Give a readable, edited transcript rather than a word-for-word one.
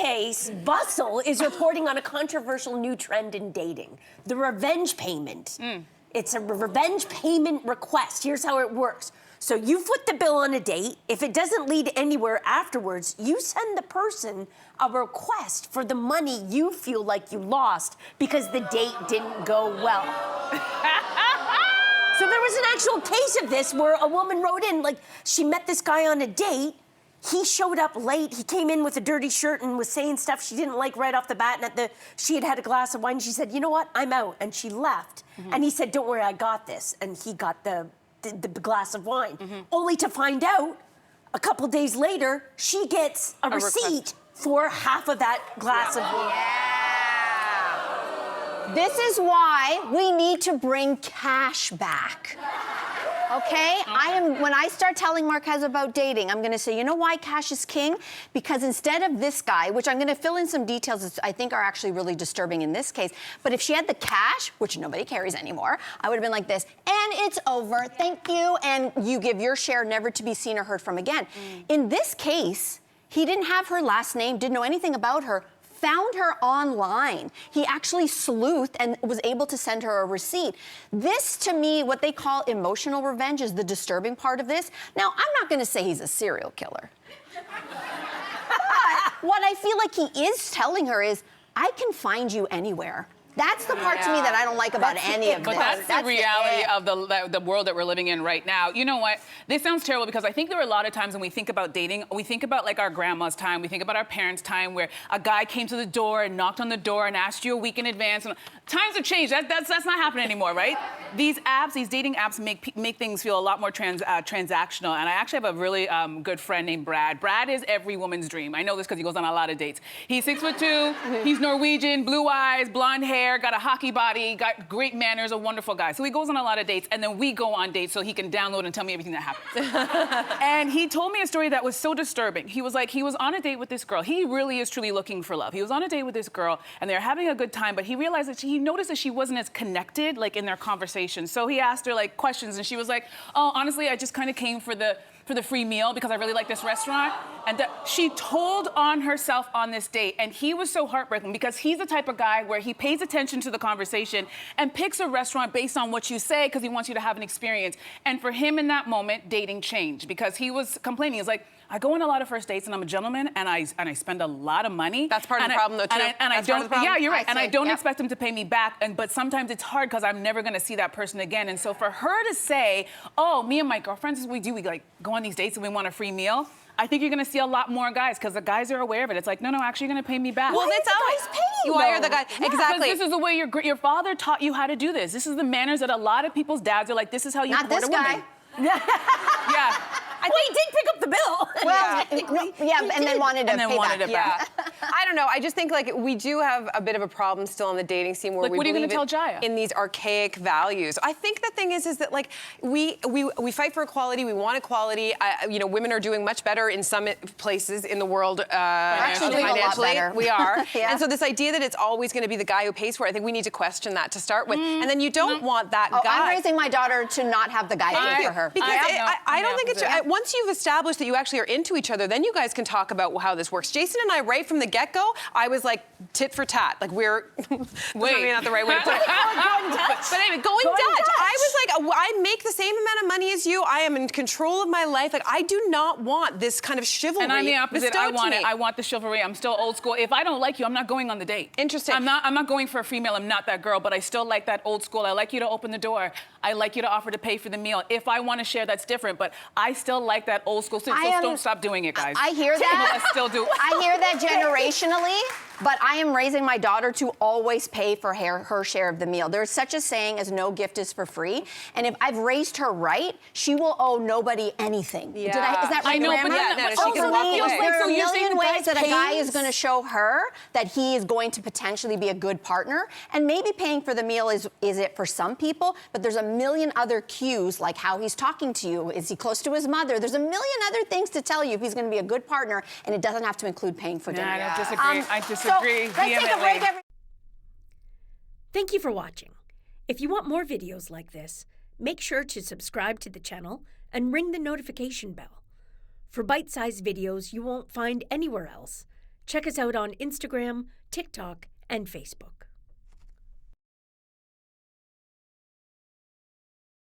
case, Bustle is reporting on a controversial new trend in dating, the revenge payment. It's a revenge payment request. Here's how it works. So you foot the bill on a date. If it doesn't lead anywhere afterwards, you send the person a request for the money you feel like you lost because the date didn't go well. So there was an actual case of this where a woman wrote in, like, she met this guy on a date. He showed up late. He came in with a dirty shirt and was saying stuff she didn't like right off the bat. And she had had a glass of wine. She said, you know what, I'm out. And she left. And he said, don't worry, I got this. And he got the glass of wine. Only to find out, a couple days later, she gets a receipt for half of that glass of wine. Yeah. This is why we need to bring cash back. Okay? When I start telling Marquez about dating, I'm gonna say, you know why cash is king? Because instead of this guy, which I'm gonna fill in some details that I think are actually really disturbing in this case, but if she had the cash, which nobody carries anymore, I would have been like this, and it's over, thank you, and you give your share, never to be seen or heard from again. In this case, he didn't have her last name, didn't know anything about her, found her online. He actually sleuthed and was able to send her a receipt. This, to me, what they call emotional revenge is the disturbing part of this. Now, I'm not gonna say he's a serial killer. But what I feel like he is telling her is, I can find you anywhere. That's the part to me that I don't like about any of this. But that's the reality of the world that we're living in right now. You know what? This sounds terrible because I think there are a lot of times when we think about dating, we think about like our grandma's time, we think about our parents' time where a guy came to the door and knocked on the door and asked you a week in advance. And times have changed. That's not happening anymore, right? These apps, these dating apps make things feel a lot more transactional. And I actually have a really good friend named Brad. Brad is every woman's dream. I know this because he goes on a lot of dates. He's 6'2", he's Norwegian, blue eyes, blonde hair, got a hockey body, got great manners, a wonderful guy. So he goes on a lot of dates, and then we go on dates so he can download and tell me everything that happens. And he told me a story that was so disturbing. He was like, he was on a date with this girl. He really is truly looking for love. He was on a date with this girl, and they're having a good time, but he realized that he noticed that she wasn't as connected, like, in their conversation. So he asked her, like, questions, and she was like, oh, honestly, I just kind of came for the free meal because I really like this restaurant. And she told on herself on this date, and he was so heartbroken because he's the type of guy where he pays attention to the conversation and picks a restaurant based on what you say because he wants you to have an experience. And for him in that moment, dating changed because he was complaining. He was like, I go on a lot of first dates and I'm a gentleman and I spend a lot of money. That's part of the problem though too. Yeah, you're right. And I don't expect him to pay me back. But sometimes it's hard because I'm never gonna see that person again. And so for her to say, oh, me and my girlfriends, we like go on these dates and we want a free meal. I think you're gonna see a lot more guys because the guys are aware of it. It's like, no, actually you're gonna pay me back. Well, that's always paying. Why are the guys? Yeah, exactly. This is the way your father taught you how to do this. This is the manners that a lot of people's dads are like, this is how you court a woman. Yeah. Yeah. Well, he did pick up the bill. Well, and then wanted to pay back. I don't know. I just think like we do have a bit of a problem still on the dating scene where like, we what are you believe gonna tell Jaya? In these archaic values. I think the thing is that like we fight for equality. We want equality. You know, women are doing much better in some places in the world. Actually doing a lot better. We are. Yeah. And so this idea that it's always going to be the guy who pays for it, I think we need to question that to start with. And then you don't want that guy. I'm raising my daughter to not have the guy pay for her. Because I don't think it's once you've established that you actually are into each other, then you guys can talk about how this works. Jason and I, right from the get-go, I was like tit for tat. Like we're maybe not the right way to put it. But anyway, going Dutch. I was like, I make the same amount of money as you. I am in control of my life. Like I do not want this kind of chivalry. And I'm the opposite. I want it. I want the chivalry. I'm still old school. If I don't like you, I'm not going on the date. Interesting. I'm not going for a free meal. I'm not that girl, but I still like that old school. I like you to open the door. I like you to offer to pay for the meal. If I want to share, that's different. But I still like that old school. So don't stop doing it, guys. I hear that. I still do. I hear that generationally. But I am raising my daughter to always pay for her share of the meal. There's such a saying as no gift is for free. And if I've raised her right, she will owe nobody anything. Yeah. Is that right, I know, Grandma? but she can walk away. There are a you're saying million the guy ways that a guy pays? is going to show her that he is going to potentially be a good partner. And maybe paying for the meal is it for some people, but there's a million other cues, like how he's talking to you. Is he close to his mother? There's a million other things to tell you if he's going to be a good partner, and it doesn't have to include paying for dinner. I don't disagree. I disagree. So let's take a break, everybody. Thank you for watching. If you want more videos like this, make sure to subscribe to the channel and ring the notification bell. For bite-sized videos you won't find anywhere else, Check us out on Instagram, TikTok, and Facebook.